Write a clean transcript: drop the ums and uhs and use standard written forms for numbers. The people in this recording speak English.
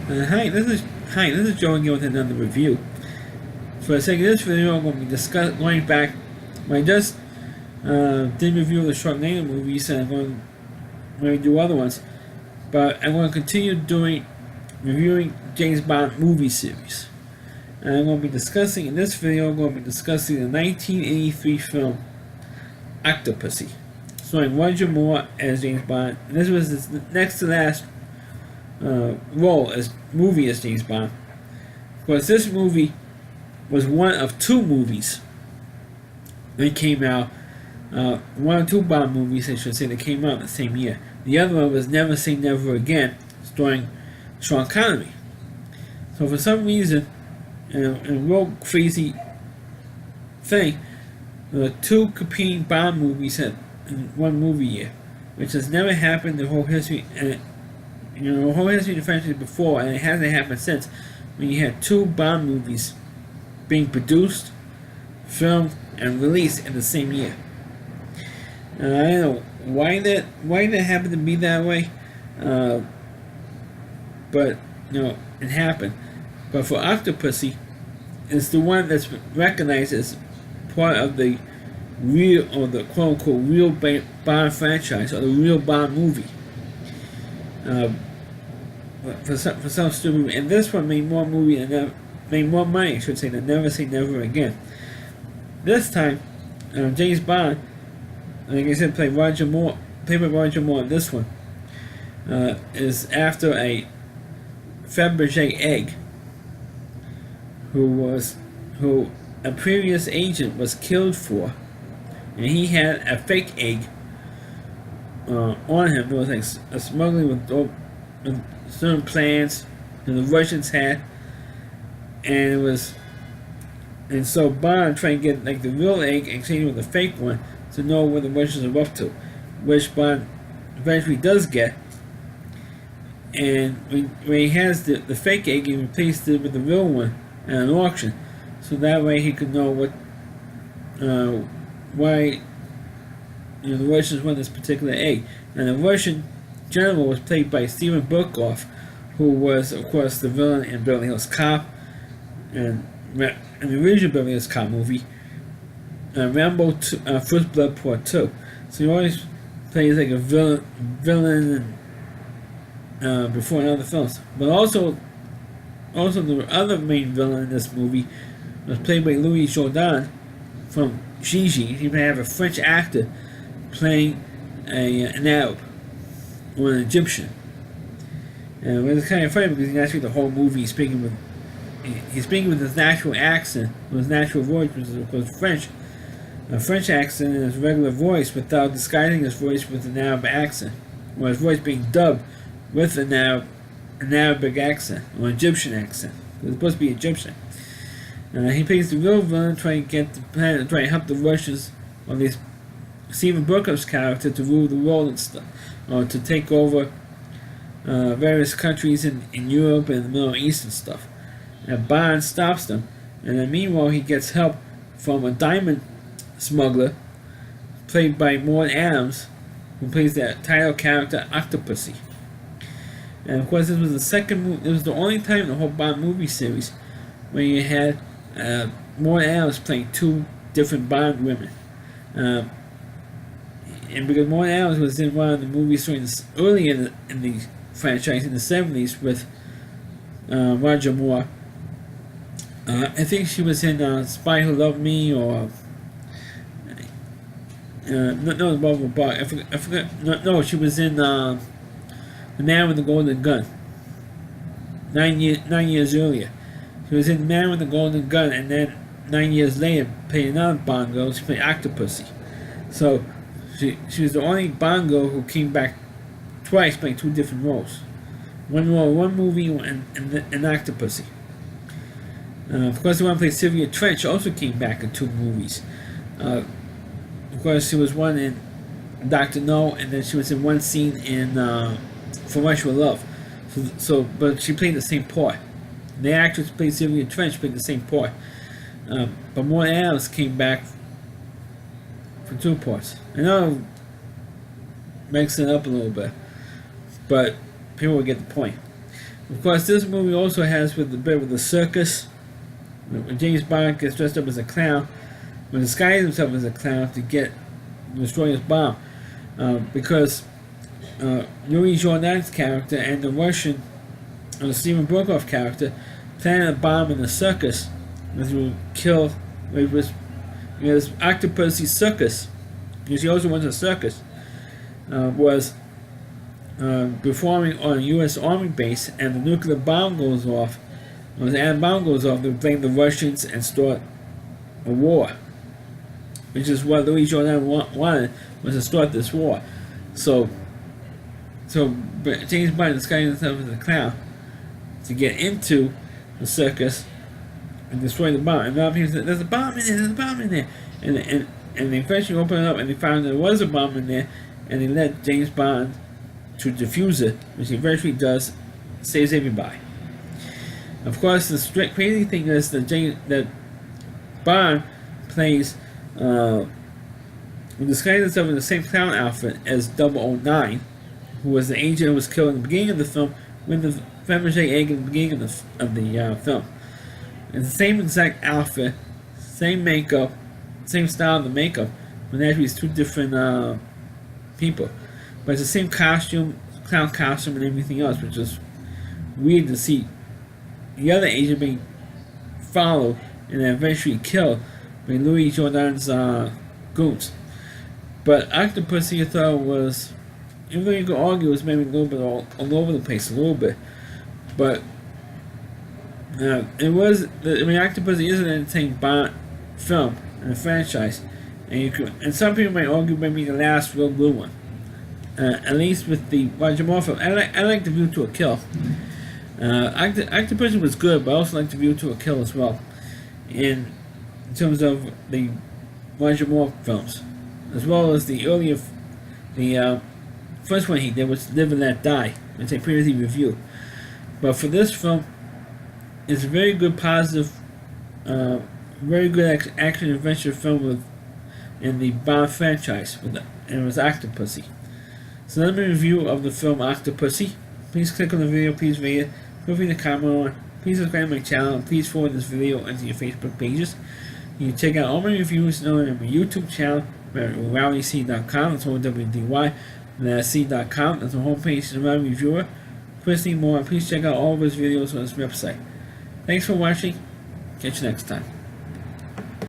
Hi, this is Joe again with another review. For the sake of this video, I'm going to be going back. I just did review the short Sharknado movies, and I'm going to do other ones. But I'm going to continue reviewing James Bond movie series. And I'm going to be discussing in this video. I'm going to be discussing the 1983 film Octopussy, starring Roger Moore as James Bond. And this was his next to last role as James Bond. Of course, this movie was one of two movies that came out. One or two Bond movies, I should say, that came out the same year. The other one was Never Say Never Again, starring Sean Connery. So for some reason, in a real crazy thing, there were two competing Bond movies in one movie year, which has never happened in the whole history. And the whole history of the franchise before, and it hasn't happened since, when you had two Bond movies being produced, filmed, and released in the same year. I don't know why that happened to be that way, but it happened. But for Octopussy, it's the one that's recognized as part of the real, or the quote unquote real Bond franchise, or the real Bond movie. For some stupid, and this one made more money, I should say, than Never Say Never Again. This time, James Bond, like I said, played by Roger Moore in this one, is after a Fabergé egg, who a previous agent was killed for, and he had a fake egg on him. There was like a smuggling with certain plans that the Russians had, and so Bond trying to get like the real egg and exchange with the fake one to know what the Russians are up to, which Bond eventually does get. And when he has the fake egg, he replaced it with the real one at an auction, so that way he could know why the Russians want this particular egg. And the Russian general was played by Steven Berkoff, who was, of course, the villain in Beverly Hills Cop, and in the original Beverly Hills Cop movie, Rambo 2, First Blood Part 2. So he always plays like a villain before in other films. But also the other main villain in this movie was played by Louis Jourdan from Gigi. He may have a French actor playing an Arab or an Egyptian. And it's kind of funny because actually the whole movie he's speaking with his natural accent, with his natural voice, which is of course French. A French accent in his regular voice without disguising his voice with an Arab accent, or his voice being dubbed with an Arabic accent, or Egyptian accent. It's supposed to be Egyptian. He plays the real villain, trying to help the Russians, or at least Steven Berkoff's character, to rule the world and stuff, or to take over various countries in Europe and the Middle East and stuff. And Bond stops them, and then meanwhile he gets help from a diamond smuggler played by Maud Adams, who plays the title character Octopussy. And of course, this was the only time in the whole Bond movie series where you had Maud Adams playing two different Bond women. And because Maud Adams was in one of the movies early in the franchise in the 70s with Roger Moore. I think she was in Spy Who Loved Me, or no, Barbara Bach. I forgot. No, she was in The Man with the Golden Gun. 9 years earlier, she was in The Man with the Golden Gun, and then 9 years later, played another Bond girl. She played Octopussy. So she was the only Bond girl who came back twice, playing two different roles. One role in one movie, and Octopussy. Of course, the one who played Sylvia Trench also came back in two movies. Of course, she was one in Dr. No, and then she was in one scene in For Russia with Love. But she played the same part. The actress who played Sylvia Trench played the same part. But Maud Adams came back for two parts. I know, mixing it up a little bit, but people will get the point. Of course, this movie also has with a bit with the circus. When James Bond gets dressed up as a clown, when disguises himself as a clown to destroy his bomb, because Louis Jourdan's character and the Russian, Steven Brokoff character, planted a bomb in the circus, which would kill. It was Octopussy circus, because he also went to a circus. Was performing on a U.S. Army base, and the nuclear bomb goes off. When the atom bomb goes off, they blame the Russians and start a war, which is what Louis Jourdan wanted, was to start this war. So James Bond disguised himself as a clown to get into the circus and destroy the bomb. And a lot of people said, "There's a bomb in there. There's a bomb in there." And they eventually opened it up, and they found there was a bomb in there, and they led James Bond to defuse it, which he eventually does, saves everybody. Of course, the crazy thing is that Bond plays disguises himself in the same clown outfit as 009, who was the agent who was killed in the beginning of the film with the Fabergé egg in the beginning of the film. It's the same exact outfit, same makeup, same style of the makeup, but actually it's two different people. But it's the same costume, clown costume, and everything else, which is weird to see the other agent being followed and then eventually killed by Louis Jourdan's goons. But Octopussy, I thought, was, even though you could argue, it was maybe a little bit all over the place, a little bit. But Octopussy is an entertaining Bond film and a franchise, and some people might argue maybe the last real good one. At least with the Roger Moore film. I like The View to a Kill. Octopussy was good, but I also like The View to a Kill as well. In terms of the Roger Moore films, as well as the first one he did was Live and Let Die, which I previously reviewed. But for this film, it's a very good, positive, very good action adventure film in the Bond franchise, and it was Octopussy. So that's my review of the film Octopussy. Please click on the video, please rate it, feel free to comment on it, please subscribe to my channel, and please forward this video into your Facebook pages. You can check out all my reviews on my YouTube channel at rowdyc.com, that's OWDY, and that's c.com, that's the homepage of my reviewer. Chris Moore, please check out all of his videos on his website. Thanks for watching, catch you next time.